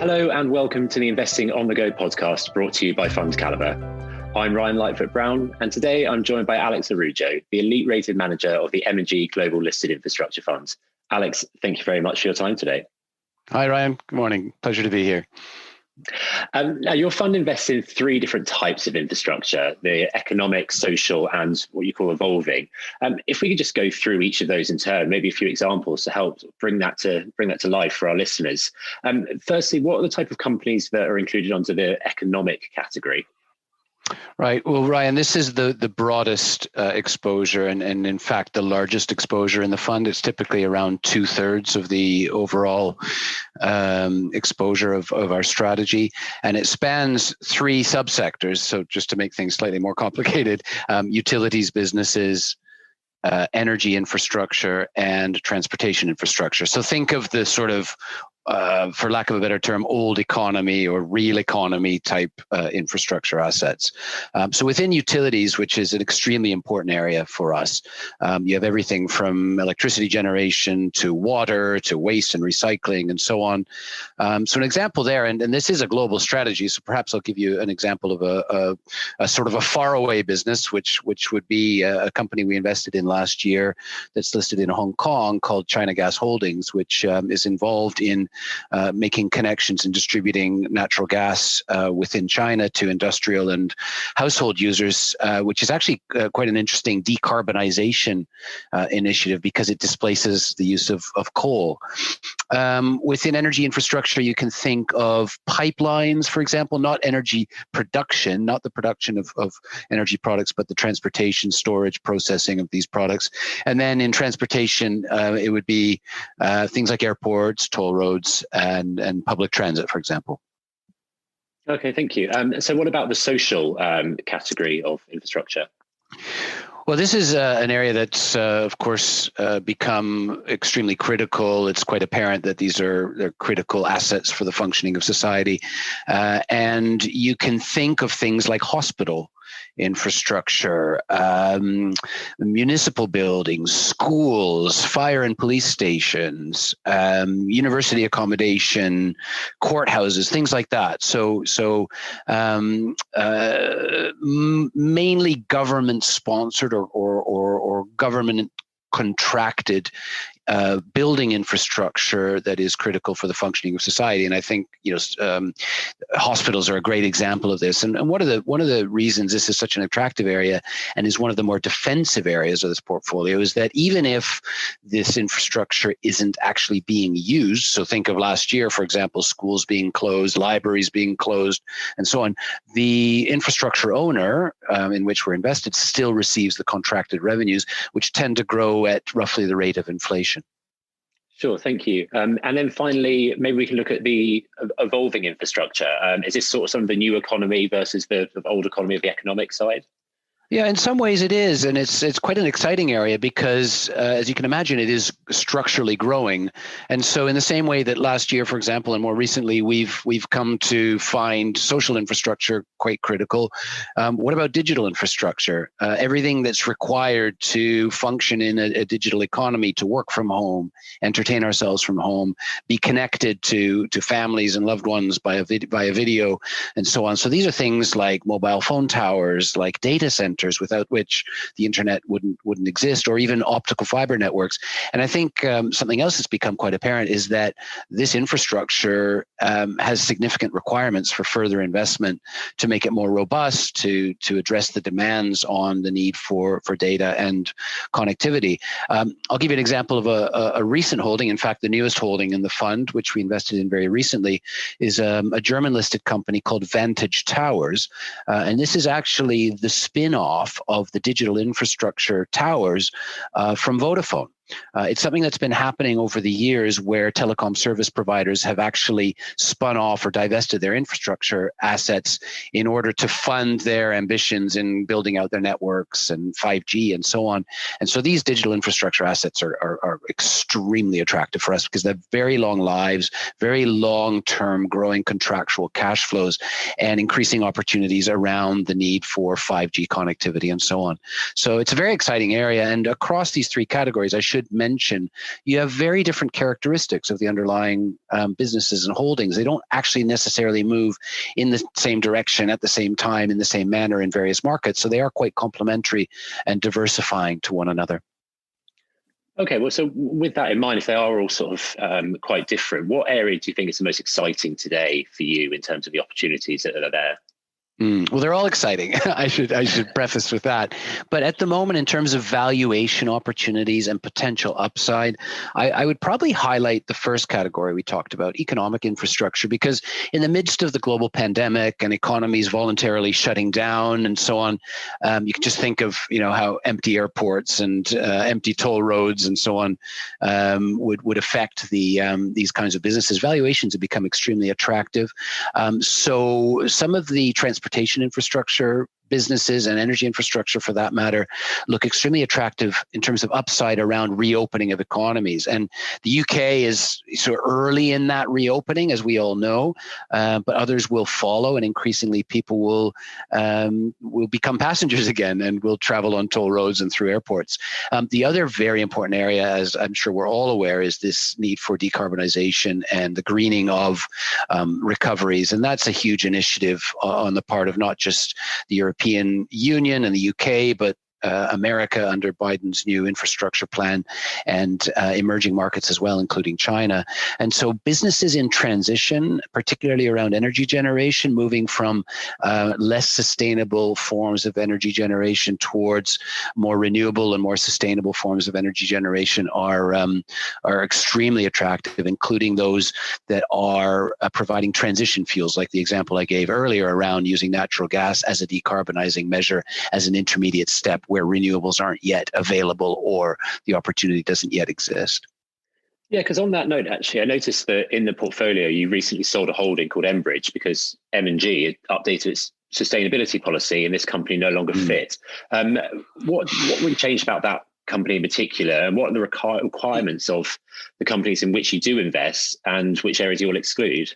Hello and welcome to the Investing on the Go podcast brought to you by FundCalibre. I'm Ryan Lightfoot-Brown, and today I'm joined by Alex Araujo, the elite rated manager of the M&G Global Listed Infrastructure Fund. Alex, thank you very much for your time today. Hi, Ryan. Good morning. Pleasure to be here. Now, your fund invests in three different types of infrastructure: the economic, social, and what you call evolving. If we could just go through each of those in turn, maybe a few examples to help bring that to life for our listeners. Firstly, what are the type of companies that are included onto the economic category? Right. Well, Ryan, this is the broadest exposure and in fact, the largest exposure in the fund. It's typically around 2/3 of the overall exposure of our strategy. And it spans three subsectors. So just to make things slightly more complicated, utilities businesses, energy infrastructure, and transportation infrastructure. So think of the sort of for lack of a better term, old economy or real economy type infrastructure assets. So within utilities, which is an extremely important area for us, you have everything from electricity generation to water to waste and recycling and so on. So an example there, and this is a global strategy, so perhaps I'll give you an example of a sort of a faraway business, which would be a company we invested in last year that's listed in Hong Kong called China Gas Holdings, which is involved in making connections and distributing natural gas within China to industrial and household users, which is actually quite an interesting decarbonization initiative because it displaces the use of coal. Within energy infrastructure, you can think of pipelines, for example, not energy production, not the production of energy products, but the transportation, storage, processing of these products. And then in transportation, it would be things like airports, toll roads, and public transit, for example. Okay, thank you. So what about the social category of infrastructure? Well, this is an area that's, of course, become extremely critical. It's quite apparent that they're critical assets for the functioning of society. And you can think of things like hospital infrastructure, municipal buildings, schools, fire and police stations, university accommodation, courthouses, things like that. So mainly government sponsored or government contracted building infrastructure that is critical for the functioning of society. And I think hospitals are a great example of this. And one of the reasons this is such an attractive area and is one of the more defensive areas of this portfolio is that even if this infrastructure isn't actually being used, so think of last year, for example, schools being closed, libraries being closed, and so on, the infrastructure owner in which we're invested still receives the contracted revenues, which tend to grow at roughly the rate of inflation. Sure, thank you. And then finally, maybe we can look at the evolving infrastructure. Is this sort of some of the new economy versus the old economy of the economic side? Yeah, in some ways it is, and it's quite an exciting area because, as you can imagine, it is structurally growing. And so, in the same way that last year, for example, and more recently, we've come to find social infrastructure quite critical. What about digital infrastructure? Everything that's required to function in a digital economy, to work from home, entertain ourselves from home, be connected to families and loved ones via video, and so on. So these are things like mobile phone towers, like data centers, without which the internet wouldn't exist, or even optical fiber networks. And I think something else that's become quite apparent is that this infrastructure has significant requirements for further investment to make it more robust, to address the demands on the need for data and connectivity. I'll give you an example of a recent holding. In fact, the newest holding in the fund, which we invested in very recently, is a German listed company called Vantage Towers. And this is actually the spin-off of the digital infrastructure towers from Vodafone. It's something that's been happening over the years where telecom service providers have actually spun off or divested their infrastructure assets in order to fund their ambitions in building out their networks and 5G and so on. And so these digital infrastructure assets are extremely attractive for us because they have very long lives, very long-term growing contractual cash flows, and increasing opportunities around the need for 5G connectivity and so on. So it's a very exciting area. And across these three categories, I should should mention, you have very different characteristics of the underlying businesses and holdings. They don't actually necessarily move in the same direction at the same time in the same manner in various markets. So they are quite complementary and diversifying to one another. Okay, well, so with that in mind, if they are all sort of quite different, what area do you think is the most exciting today for you in terms of the opportunities that are there? Well, they're all exciting. I should preface with that. But at the moment, in terms of valuation opportunities and potential upside, I would probably highlight the first category we talked about, economic infrastructure, because in the midst of the global pandemic and economies voluntarily shutting down and so on, you can just think of how empty airports and empty toll roads and so on would affect these kinds of businesses. Valuations have become extremely attractive. So some of the transportation infrastructure businesses and energy infrastructure, for that matter, look extremely attractive in terms of upside around reopening of economies. And the UK is sort of early in that reopening, as we all know, but others will follow, and increasingly people will become passengers again and will travel on toll roads and through airports. The other very important area, as I'm sure we're all aware, is this need for decarbonization and the greening of recoveries. And that's a huge initiative on the part of not just the European Union and the UK, but America under Biden's new infrastructure plan, and emerging markets as well, including China. And so businesses in transition, particularly around energy generation, moving from less sustainable forms of energy generation towards more renewable and more sustainable forms of energy generation are extremely attractive, including those that are providing transition fuels, like the example I gave earlier around using natural gas as a decarbonizing measure, as an intermediate step where renewables aren't yet available or the opportunity doesn't yet exist. Yeah, because on that note, actually, I noticed that in the portfolio, you recently sold a holding called Enbridge because M&G updated its sustainability policy and this company no longer fit. What would change about that company in particular, and what are the requirements of the companies in which you do invest and which areas you will exclude?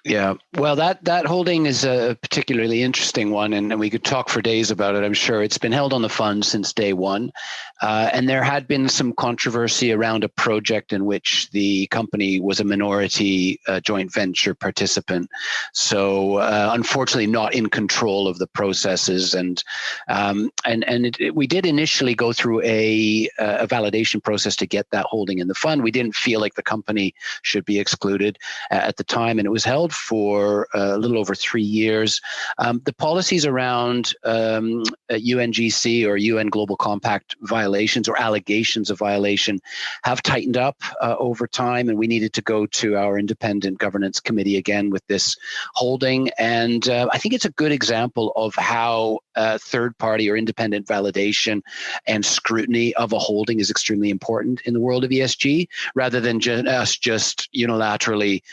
Yeah, well, that holding is a particularly interesting one, and we could talk for days about it, I'm sure. It's been held on the fund since day one, and there had been some controversy around a project in which the company was a minority joint venture participant. So unfortunately not in control of the processes, and we did initially go through a validation process to get that holding in the fund. We didn't feel like the company should be excluded at the time, and it was held for a little over 3 years. The policies around UNGC or UN Global Compact violations or allegations of violation have tightened up over time, and we needed to go to our independent governance committee again with this holding. And I think it's a good example of how third-party or independent validation and scrutiny of a holding is extremely important in the world of ESG, rather than just unilaterally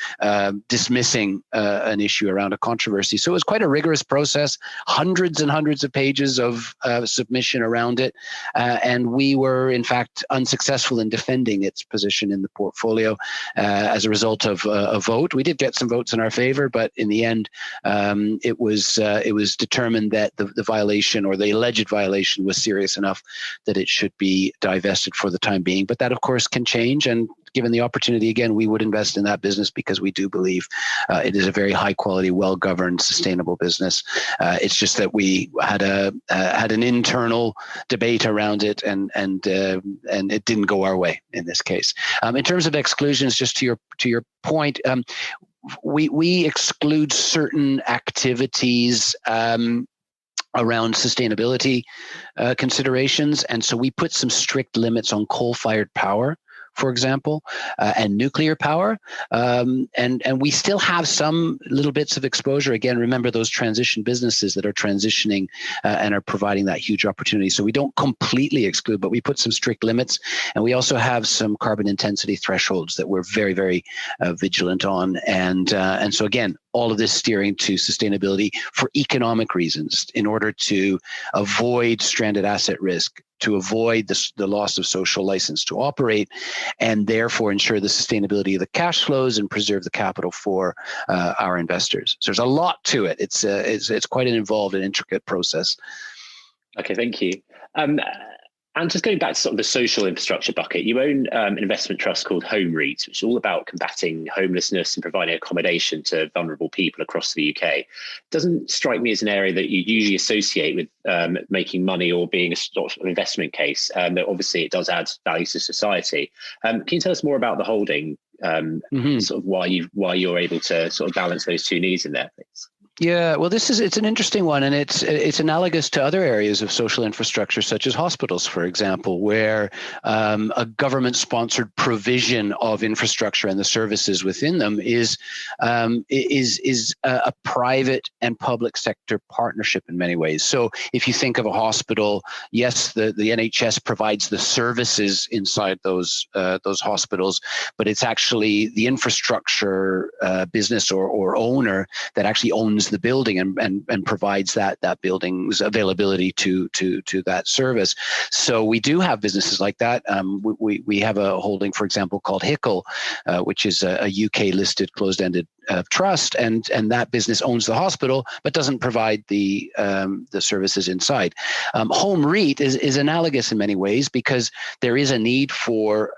dismissing an issue around a controversy. So it was quite a rigorous process, hundreds and hundreds of pages of submission around it. And we were, in fact, unsuccessful in defending its position in the portfolio as a result of a vote. We did get some votes in our favor, but in the end, it was determined that the violation or the alleged violation was serious enough that it should be divested for the time being. But that, of course, can change. And given the opportunity, again, we would invest in that business because we do believe it is a very high quality, well-governed, sustainable business. It's just that we had an internal debate around it, and it didn't go our way in this case. In terms of exclusions, just to your point, we exclude certain activities around sustainability considerations, and so we put some strict limits on coal-fired power, for example, and nuclear power. And we still have some little bits of exposure. Again, remember those transition businesses that are transitioning and are providing that huge opportunity. So we don't completely exclude, but we put some strict limits. And we also have some carbon intensity thresholds that we're very, very vigilant on. And so again, all of this steering to sustainability for economic reasons in order to avoid stranded asset risk, to avoid the loss of social license to operate, and therefore ensure the sustainability of the cash flows and preserve the capital for our investors. So there's a lot to it. It's quite an involved and intricate process. Okay, thank you. And just going back to sort of the social infrastructure bucket, you own an investment trust called Home REIT, which is all about combating homelessness and providing accommodation to vulnerable people across the UK. Doesn't strike me as an area that you usually associate with making money or being a sort of investment case. Though obviously it does add value to society. Can you tell us more about the holding, sort of why you're able to sort of balance those two needs in there, please? Yeah, well, it's an interesting one, and it's analogous to other areas of social infrastructure, such as hospitals, for example, where a government-sponsored provision of infrastructure and the services within them is a private and public sector partnership in many ways. So, if you think of a hospital, yes, the NHS provides the services inside those hospitals, but it's actually the infrastructure business or owner that actually owns the building and provides that building's availability to that service. So we do have businesses like that. We have a holding, for example, called Hickle, which is a UK listed closed-ended trust, and that business owns the hospital but doesn't provide the services inside. Home REIT is analogous in many ways because there is a need for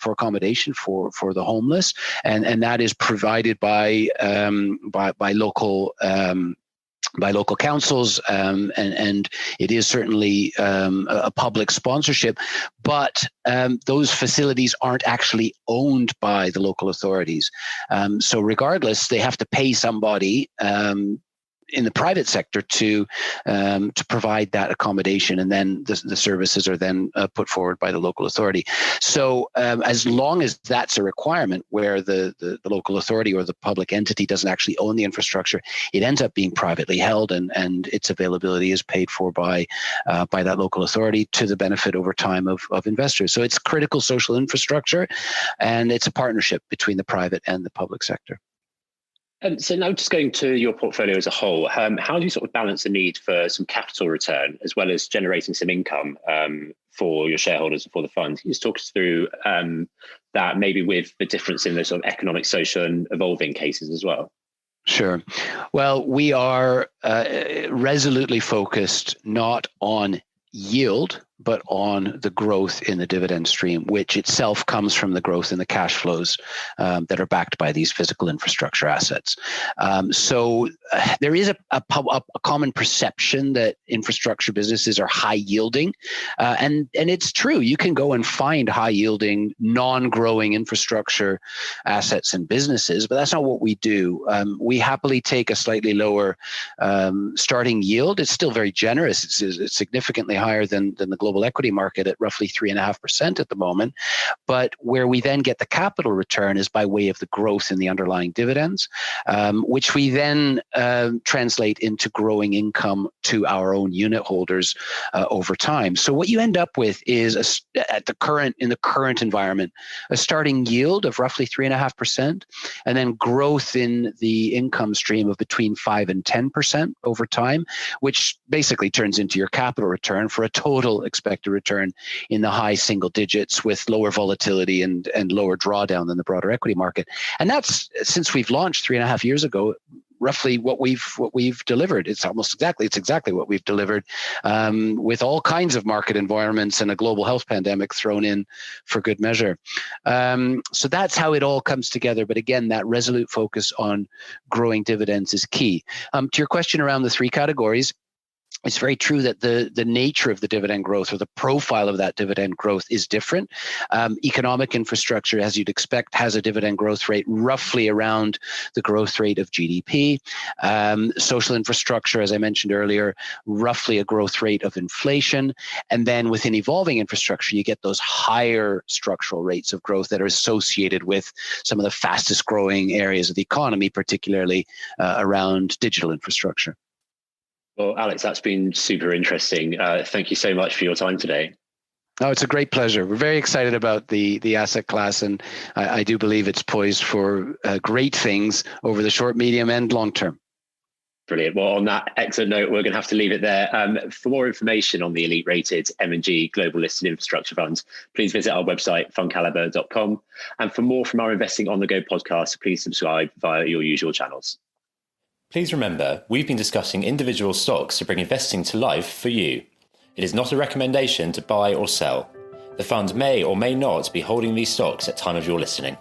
accommodation for the homeless, and that is provided by local councils, and it is certainly a public sponsorship, but those facilities aren't actually owned by the local authorities. So regardless, they have to pay somebody in the private sector to provide that accommodation, and then the services are then put forward by the local authority. So as long as that's a requirement where the local authority or the public entity doesn't actually own the infrastructure, it ends up being privately held, and its availability is paid for by that local authority to the benefit over time of investors. So it's critical social infrastructure, and it's a partnership between the private and the public sector. So now just going to your portfolio as a whole, how do you sort of balance the need for some capital return as well as generating some income for your shareholders and for the fund? Can you just talk us through that, maybe with the difference in the sort of economic, social and evolving cases as well? Sure. Well, we are resolutely focused not on yield, but on the growth in the dividend stream, which itself comes from the growth in the cash flows that are backed by these physical infrastructure assets. So there is a common perception that infrastructure businesses are high yielding, and it's true. You can go and find high yielding, non-growing infrastructure assets and businesses, but that's not what we do. We happily take a slightly lower starting yield. It's still very generous. It's significantly higher than the global equity market at roughly 3.5% at the moment. But where we then get the capital return is by way of the growth in the underlying dividends, which we then translate into growing income to our own unit holders over time. So what you end up with is in the current environment, a starting yield of roughly 3.5%, and then growth in the income stream of between 5 and 10% over time, which basically turns into your capital return for a total expected return in the high single digits with lower volatility and lower drawdown than the broader equity market. And that's, since we've launched 3.5 years ago, roughly what we've delivered. It's exactly what we've delivered, with all kinds of market environments and a global health pandemic thrown in for good measure. So that's how it all comes together. But again, that resolute focus on growing dividends is key. To your question around the three categories, it's very true that the nature of the dividend growth or the profile of that dividend growth is different. Economic infrastructure, as you'd expect, has a dividend growth rate roughly around the growth rate of GDP. Social infrastructure, as I mentioned earlier, roughly a growth rate of inflation. And then within evolving infrastructure, you get those higher structural rates of growth that are associated with some of the fastest growing areas of the economy, particularly around digital infrastructure. Well, Alex, that's been super interesting. Thank you so much for your time today. Oh, it's a great pleasure. We're very excited about the asset class, and I do believe it's poised for great things over the short, medium, and long term. Brilliant. Well, on that excellent note, we're going to have to leave it there. For more information on the elite-rated M&G Global Listed Infrastructure Funds, please visit our website, FundCalibre.com. And for more from our Investing on the Go podcast, please subscribe via your usual channels. Please remember, we've been discussing individual stocks to bring investing to life for you. It is not a recommendation to buy or sell. The fund may or may not be holding these stocks at time of your listening.